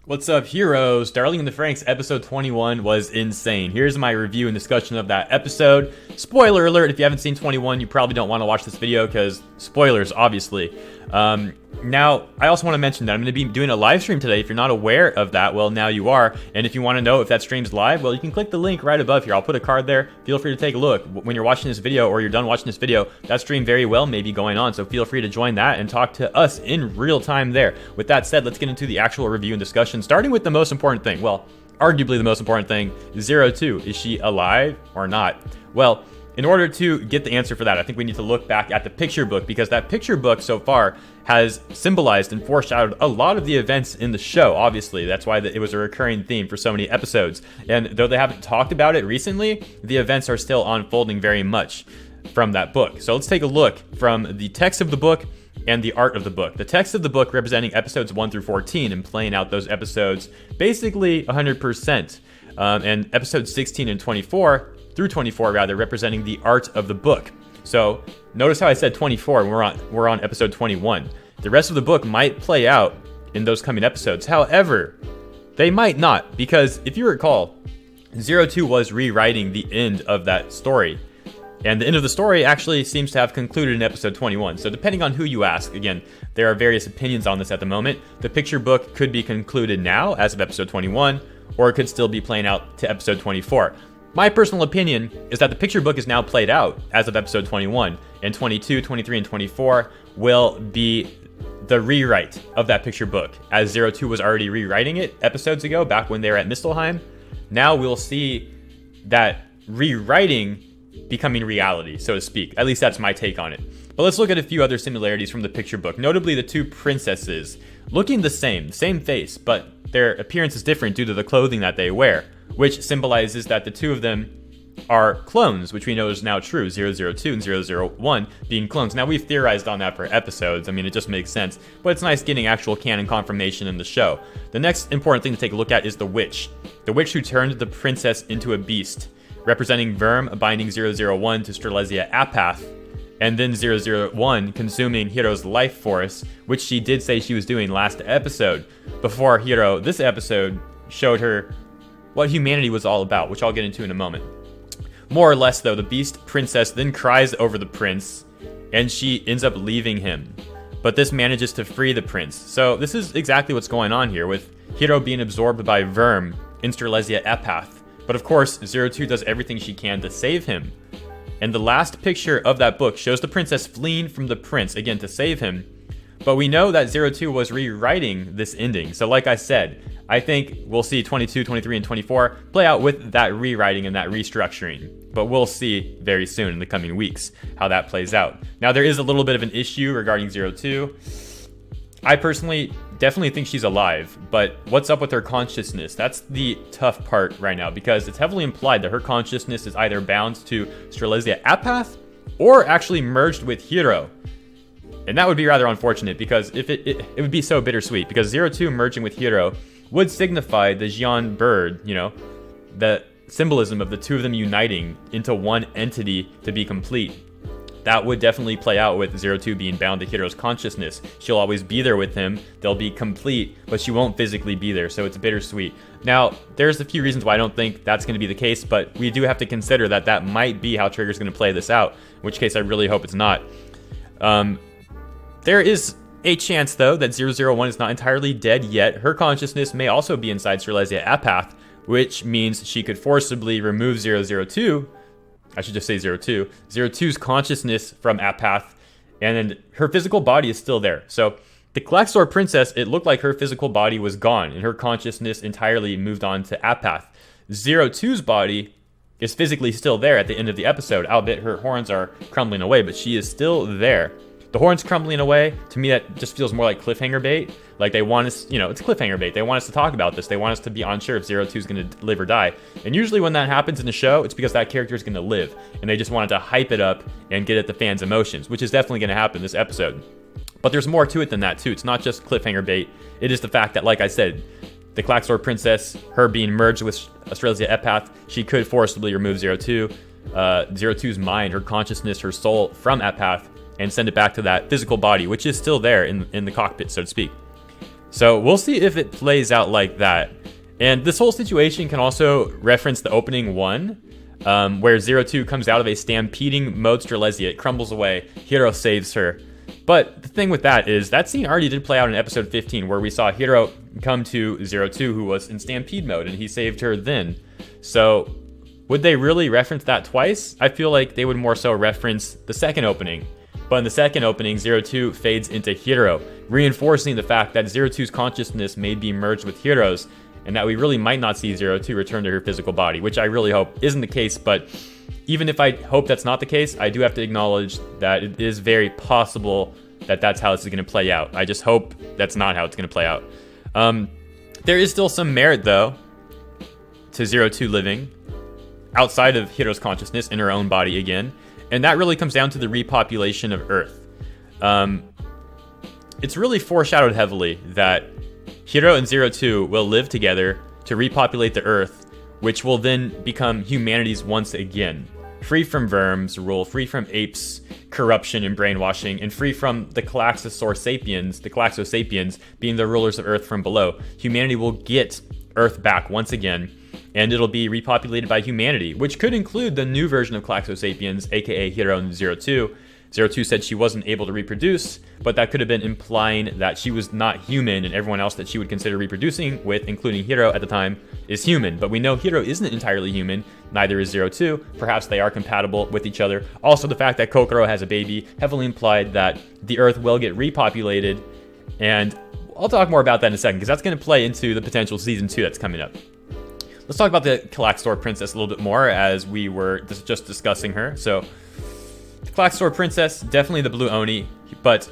What's up, heroes? Darling in the Franxx episode 21 was insane. Here's my review and discussion of that episode. Spoiler alert, if you haven't seen 21, you probably don't want to watch this video because spoilers, obviously. Now, I also want to mention that I'm going to be doing a live stream today. If you're not aware of that, well, now you are. And if you want to know if that stream's live, well, you can click the link right above here. I'll put a card there. Feel free to take a look. When you're watching this video or you're done watching this video, that stream very well may be going on. So feel free to join that and talk to us in real time there. With that said, let's get into the actual review and discussion, starting with the most important thing. Well, arguably the most important thing, 02. Is she alive or not? Well, in order to get the answer for that, I think we need to look back at the picture book, because that picture book so far has symbolized and foreshadowed a lot of the events in the show. Obviously, that's why it was a recurring theme for so many episodes. And though they haven't talked about it recently, the events are still unfolding very much from that book. So let's take a look from the text of the book and the art of the book. The text of the book representing episodes 1 through 14 and playing out those episodes basically 100%. And episodes 16 and 24 through 24 rather, representing the art of the book. So notice how I said 24 and we're on episode 21. The rest of the book might play out in those coming episodes. However, they might not, because if you recall, 02 was rewriting the end of that story. And the end of the story actually seems to have concluded in episode 21. So depending on who you ask, again, there are various opinions on this at the moment. The picture book could be concluded now as of episode 21, or it could still be playing out to episode 24. My personal opinion is that the picture book is now played out as of episode 21, and 22, 23, and 24 will be the rewrite of that picture book, as 02 was already rewriting it episodes ago, back when they were at Mistelheim. Now we'll see that rewriting becoming reality, so to speak. At least that's my take on it. But let's look at a few other similarities from the picture book, notably the two princesses looking the same face, but their appearance is different due to the clothing that they wear, which symbolizes that the two of them are clones, which we know is now true, 002 and 001 being clones. Now, we've theorized on that for episodes. I mean, it just makes sense, but it's nice getting actual canon confirmation in the show. The next important thing to take a look at is the witch. The witch who turned the princess into a beast, representing Worm binding 001 to Strelezia Apath, and then 001 consuming Hero's life force, which she did say she was doing last episode, before Hero, this episode, showed her what humanity was all about, which I'll get into in a moment. More or less, though, the Beast Princess then cries over the prince, and she ends up leaving him. But this manages to free the prince. So this is exactly what's going on here, with Hero being absorbed by Worm in Strelezia Apath. But of course, 02 does everything she can to save him. And the last picture of that book shows the princess fleeing from the prince, again, to save him. But we know that 02 was rewriting this ending. So like I said, I think we'll see 22, 23, and 24 play out with that rewriting and that restructuring. But we'll see very soon in the coming weeks how that plays out. Now, there is a little bit of an issue regarding 02. I personally definitely think she's alive, but what's up with her consciousness? That's the tough part right now, because it's heavily implied that her consciousness is either bound to Strelezia Apath or actually merged with Hero. And that would be rather unfortunate, because if it would be so bittersweet, because 02 merging with Hero would signify the Jaune bird, you know, the symbolism of the two of them uniting into one entity to be complete. That would definitely play out with 02 being bound to Hero's consciousness. She'll always be there with him, they'll be complete, but she won't physically be there, so it's bittersweet. Now, there's a few reasons why I don't think that's going to be the case, but we do have to consider that that might be how Trigger's going to play this out, in which case I really hope it's not. There is a chance, though, that 001 is not entirely dead yet. Her consciousness may also be inside Strelezia Apath, which means she could forcibly remove 002, I should just say 02, 02's consciousness from Apath, and then her physical body is still there. So the Klaxor princess, it looked like her physical body was gone, and her consciousness entirely moved on to Apath. 02's body is physically still there at the end of the episode, albeit her horns are crumbling away, but she is still there. The horns crumbling away, to me, that just feels more like cliffhanger bait. Like they want us, you know, it's cliffhanger bait. They want us to talk about this. They want us to be unsure if 02 is going to live or die. And usually when that happens in the show, it's because that character is going to live. And they just wanted to hype it up and get at the fans' emotions, which is definitely going to happen this episode. But there's more to it than that, too. It's not just cliffhanger bait. It is the fact that, like I said, the Klaxor princess, her being merged with Strelezia Apath, she could forcibly remove 02. 02's mind, her consciousness, her soul from Apath, and send it back to that physical body, which is still there in the cockpit, so to speak. So we'll see if it plays out like that. And this whole situation can also reference the opening 1, where 02 comes out of a stampeding mode Strelezia. It crumbles away. Hero saves her. But the thing with that is that scene already did play out in episode 15, where we saw Hero come to 02, who was in stampede mode, and he saved her then. So would they really reference that twice? I feel like they would more so reference the second opening. But in the second opening, 02 fades into Hero, reinforcing the fact that 02's consciousness may be merged with Hero's, and that we really might not see 02 return to her physical body, which I really hope isn't the case. But even if I hope that's not the case, I do have to acknowledge that it is very possible that that's how this is going to play out. I just hope that's not how it's going to play out. There is still some merit, though, to 02 living outside of Hero's consciousness in her own body again, and that really comes down to the repopulation of Earth. It's really foreshadowed heavily that Hero and 02 will live together to repopulate the Earth, which will then become humanity's once again. Free from Verm's rule, free from apes' corruption and brainwashing, and free from the Klaxosapiens being the rulers of Earth from below. Humanity will get Earth back once again, and it'll be repopulated by humanity, which could include the new version of Klaxosapiens, aka Hero and 02. 02 said she wasn't able to reproduce, but that could have been implying that she was not human, and everyone else that she would consider reproducing with, including Hero at the time, is human. But we know Hero isn't entirely human, neither is 02. Perhaps they are compatible with each other. Also, the fact that Kokoro has a baby heavily implied that the Earth will get repopulated, and I'll talk more about that in a second, because that's going to play into the potential Season 2 that's coming up. Let's talk about the Klaxor Princess a little bit more, as we were just discussing her. So, the Klaxor Princess, definitely the Blue Oni, but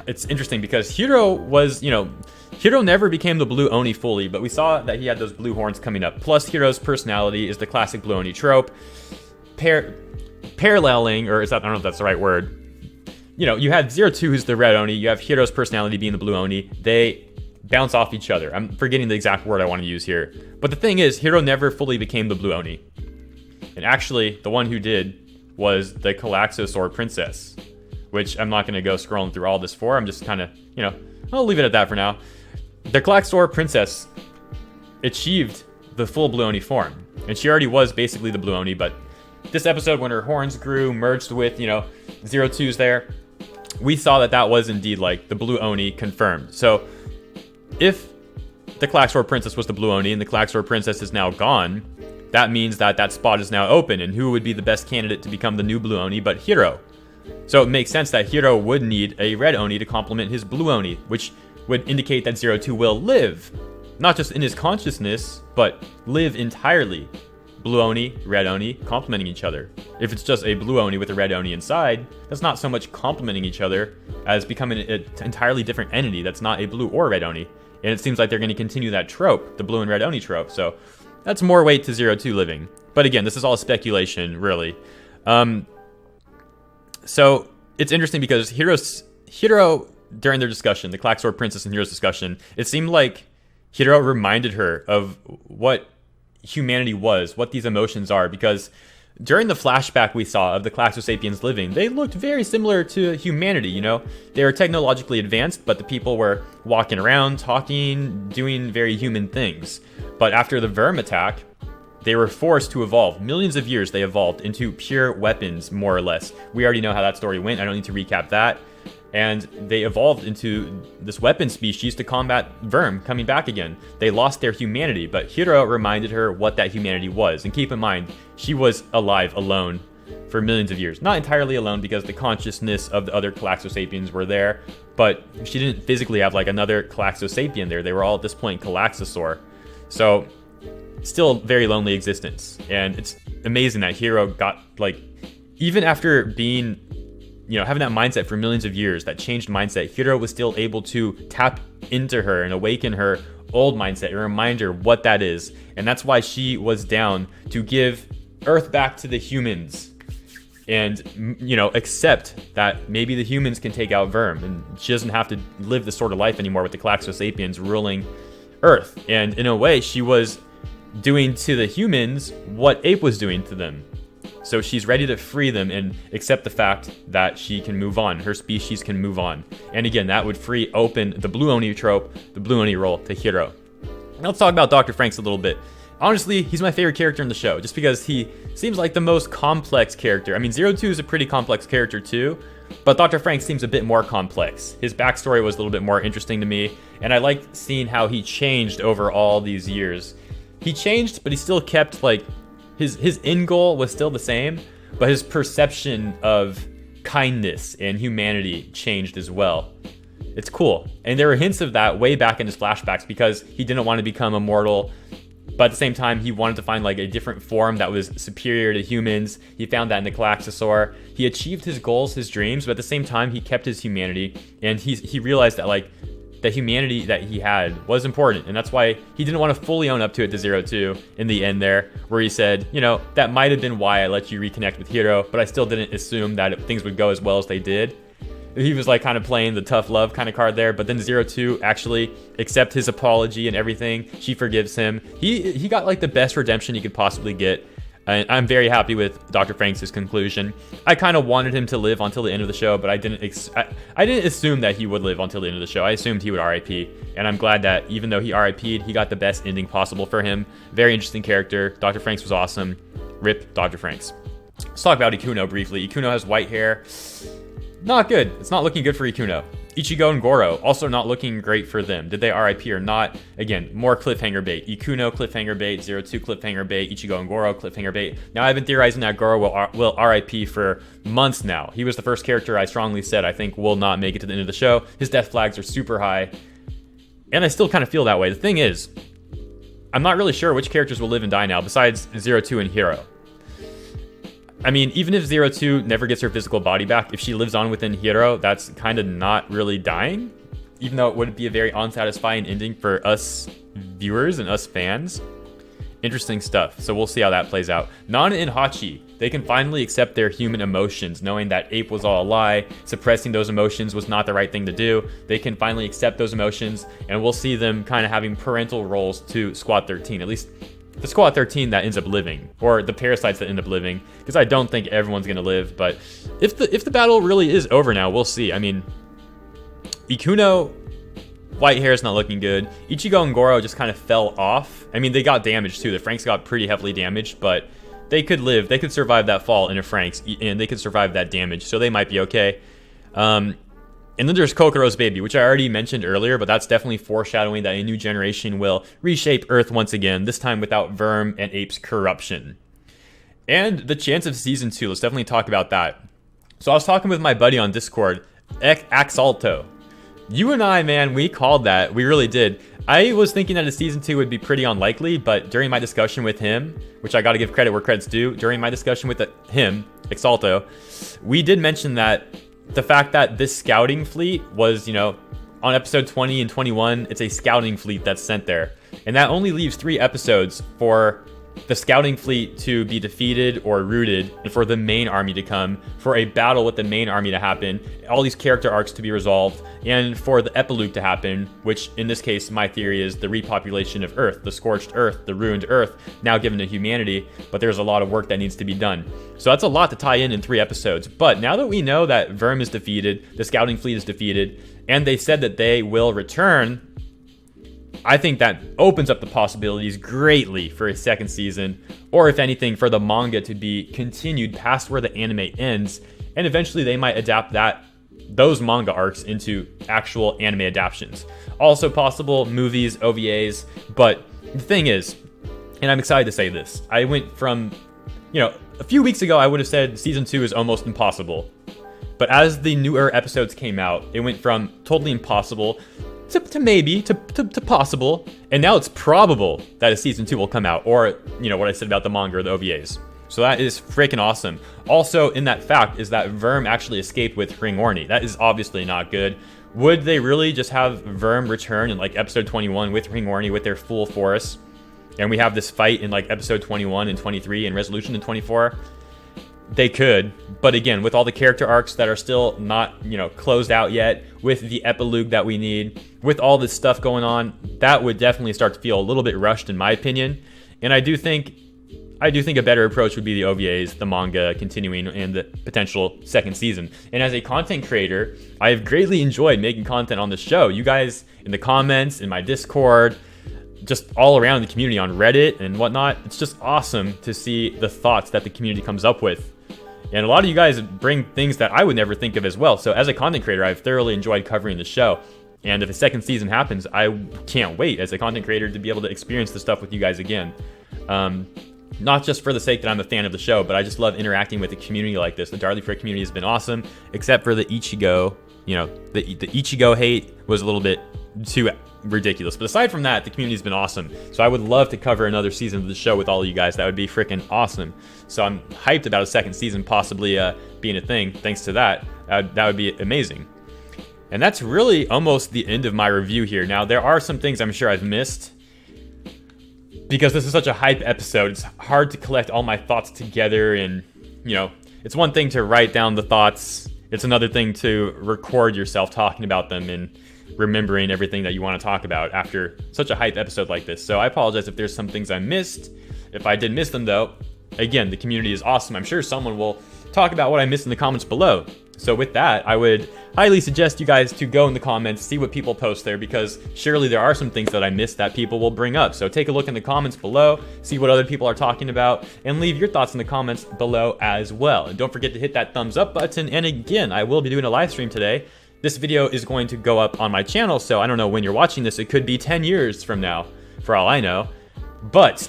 it's interesting because Hero was, Hero never became the Blue Oni fully, but we saw that he had those blue horns coming up. Plus, Hero's personality is the classic Blue Oni trope. Paralleling, or is that, I don't know if that's the right word. You have 02 who's the Red Oni, you have Hero's personality being the Blue Oni. They bounce off each other. I'm forgetting the exact word I want to use here. But the thing is, Hero never fully became the Blue Oni. And actually, the one who did was the Klaxosaur Princess, which I'm not going to go scrolling through all this for. I'm just kind of, I'll leave it at that for now. The Klaxor Princess achieved the full Blue Oni form, and she already was basically the Blue Oni, but this episode, when her horns grew, merged with, 02's there, we saw that was indeed like the Blue Oni confirmed. So if the Klaxor Princess was the Blue Oni and the Klaxor Princess is now gone, that means that spot is now open, and who would be the best candidate to become the new Blue Oni but Hero? So it makes sense that Hero would need a Red Oni to complement his Blue Oni, which would indicate that 02 will live, not just in his consciousness, but live entirely. Blue Oni, Red Oni, complementing each other. If it's just a Blue Oni with a Red Oni inside, that's not so much complementing each other as becoming an entirely different entity that's not a Blue or Red Oni. And it seems like they're going to continue that trope, the Blue and Red Oni trope, so that's more weight to 02 living. But again, this is all speculation, really. So it's interesting because Hero, during their discussion, the Klaxor Princess and Hero's discussion, it seemed like Hero reminded her of what humanity was, what these emotions are, because during the flashback we saw of the Klaxosapiens living, they looked very similar to humanity, They were technologically advanced, but the people were walking around, talking, doing very human things. But after the Verm attack, they were forced to evolve. Millions of years they evolved into pure weapons, more or less. We already know how that story went. I don't need to recap that. And they evolved into this weapon species to combat Verm coming back again. They lost their humanity, but Hero reminded her what that humanity was. And keep in mind, she was alive alone for millions of years. Not entirely alone, because the consciousness of the other Klaxosapiens were there, but she didn't physically have like another Klaxosapien there. They were all at this point Klaxosaur. So still very lonely existence. And it's amazing that Hero got, even after being, having that mindset for millions of years, that changed mindset, Hero was still able to tap into her and awaken her old mindset and remind her what that is. And that's why she was down to give Earth back to the humans and, accept that maybe the humans can take out Verm, and she doesn't have to live this sort of life anymore with the Klaxosapiens ruling Earth. And in a way, she was doing to the humans what Ape was doing to them. So she's ready to free them and accept the fact that she can move on. Her species can move on. And again, that would free open the Blue Oni trope, the Blue Oni role to Hero. Now let's talk about Dr. Franxx a little bit. Honestly, he's my favorite character in the show, just because he seems like the most complex character. I mean, 02 is a pretty complex character too, but Dr. Franxx seems a bit more complex. His backstory was a little bit more interesting to me, and I liked seeing how he changed over all these years. He changed, but he still kept, like, his end goal was still the same, but his perception of kindness and humanity changed as well. It's cool. And there were hints of that way back in his flashbacks, because he didn't want to become immortal, but at the same time, he wanted to find like a different form that was superior to humans. He found that in the Galaxosaur. He achieved his goals, his dreams, but at the same time, he kept his humanity, and he realized that like the humanity that he had was important, and that's why he didn't want to fully own up to it to 02 in the end there, where he said, you know, that might have been why I let you reconnect with Hero, but I still didn't assume that things would go as well as they did. He was like kind of playing the tough love kind of card there, but then 02 actually accept his apology and everything. She forgives him. He got like the best redemption he could possibly get. And I'm very happy with Dr. Franxx's conclusion. I kind of wanted him to live until the end of the show, but I didn't assume that he would live until the end of the show. I assumed he would RIP, and I'm glad that even though he RIP'd, he got the best ending possible for him. Very interesting character. Dr. Franxx was awesome. RIP Dr. Franxx. Let's talk about Ikuno briefly. Ikuno has white hair. Not good. It's not looking good for Ikuno. Ichigo and Goro, also not looking great for them. Did they RIP or not? Again, more cliffhanger bait. Ikuno, cliffhanger bait. 02, cliffhanger bait. Ichigo and Goro, cliffhanger bait. Now, I've been theorizing that Goro will RIP for months now. He was the first character I strongly said I think will not make it to the end of the show. His death flags are super high. And I still kind of feel that way. The thing is, I'm not really sure which characters will live and die now besides 02 and Hero. I mean, even if 02 never gets her physical body back, if she lives on within Hero, that's kind of not really dying, even though it would be a very unsatisfying ending for us viewers and us fans. Interesting stuff. So we'll see how that plays out. Nana and Hachi, they can finally accept their human emotions, knowing that Ape was all a lie, suppressing those emotions was not the right thing to do. They can finally accept those emotions, and we'll see them kind of having parental roles to Squad 13, at least the Squad 13 that ends up living, or the parasites that end up living, because I don't think everyone's going to live, but if the battle really is over now, we'll see. I mean, Ikuno, white hair is not looking good. Ichigo and Goro just kind of fell off. I mean, they got damaged too. The Franxx got pretty heavily damaged, but they could live. They could survive that fall in a Franxx, and they could survive that damage, so they might be okay. And then there's Kokoro's baby, which I already mentioned earlier, but that's definitely foreshadowing that a new generation will reshape Earth once again, this time without Verm and Ape's corruption. And the chance of Season 2, let's definitely talk about that. So I was talking with my buddy on Discord, Axalto. You and I, man, we called that. We really did. I was thinking that a Season 2 would be pretty unlikely, but during my discussion with him, which I gotta give credit where credit's due, during my discussion with him, Axalto, we did mention that the fact that this scouting fleet was, you know, on episode 20 and 21, it's a scouting fleet that's sent there. And that only leaves 3 episodes for the scouting fleet to be defeated or rooted, and for the main army to come, for a battle with the main army to happen, all these character arcs to be resolved, and for the epilogue to happen, which in this case, my theory is the repopulation of Earth, the scorched Earth, the ruined Earth, now given to humanity, but there's a lot of work that needs to be done. So that's a lot to tie in 3 episodes. But now that we know that Verm is defeated, the scouting fleet is defeated, and they said that they will return, I think that opens up the possibilities greatly for a second season, or if anything, for the manga to be continued past where the anime ends, and eventually they might adapt those manga arcs into actual anime adaptations. Also possible movies, OVAs, but the thing is, and I'm excited to say this, I went from, you know, a few weeks ago I would have said Season 2 is almost impossible, but as the newer episodes came out, it went from totally impossible to maybe, to possible, and now it's probable that a Season 2 will come out, or, you know, what I said about the manga or the OVAs. So that is freaking awesome. Also, in that fact, is that Verm actually escaped with Ring Orny. That is obviously not good. Would they really just have Verm return in, like, episode 21 with Ring Orny with their full force, and we have this fight in, like, episode 21 and 23 and resolution in 24? They could, but again, with all the character arcs that are still not, you know, closed out yet, with the epilogue that we need, with all this stuff going on, that would definitely start to feel a little bit rushed in my opinion. And I do think I do think a better approach would be the OVAs, the manga continuing, and the potential second season. And as a content creator, I have greatly enjoyed making content on the show. You guys in the comments, in my Discord, just all around the community on Reddit and whatnot, it's just awesome to see the thoughts that the community comes up with. And a lot of you guys bring things that I would never think of as well. So as a content creator, I've thoroughly enjoyed covering the show. And if a second season happens, I can't wait as a content creator to be able to experience the stuff with you guys again. Not just for the sake that I'm a fan of the show, but I just love interacting with a community like this. The Darlie Frick community has been awesome, except for the Ichigo. You know, the Ichigo hate was a little bit too ridiculous. But aside from that, the community's been awesome. So I would love to cover another season of the show with all of you guys. That would be freaking awesome. So I'm hyped about a second season possibly being a thing. Thanks to that. That would be amazing. And that's really almost the end of my review here. Now, there are some things I'm sure I've missed. Because this is such a hype episode, it's hard to collect all my thoughts together. And, you know, it's one thing to write down the thoughts. It's another thing to record yourself talking about them and remembering everything that you want to talk about after such a hype episode like this. So I apologize if there's some things I missed. If I did miss them, though, again, the community is awesome. I'm sure someone will talk about what I missed in the comments below. So with that, I would highly suggest you guys to go in the comments, see what people post there, because surely there are some things that I missed that people will bring up. So take a look in the comments below, see what other people are talking about, and leave your thoughts in the comments below as well. And don't forget to hit that thumbs up button. And again, I will be doing a live stream today. This video is going to go up on my channel, so I don't know when you're watching this. It could be 10 years from now, for all I know. But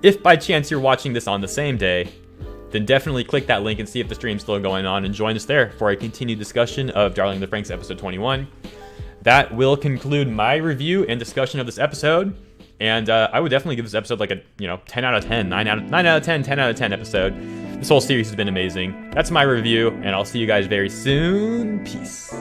if by chance you're watching this on the same day, then definitely click that link and see if the stream's still going on and join us there for a continued discussion of Darling in the Franxx episode 21. That will conclude my review and discussion of this episode. And I would definitely give this episode like a, 10 out of 10, 9 out of 10, 10 out of 10 episode. This whole series has been amazing. That's my review, and I'll see you guys very soon. Peace.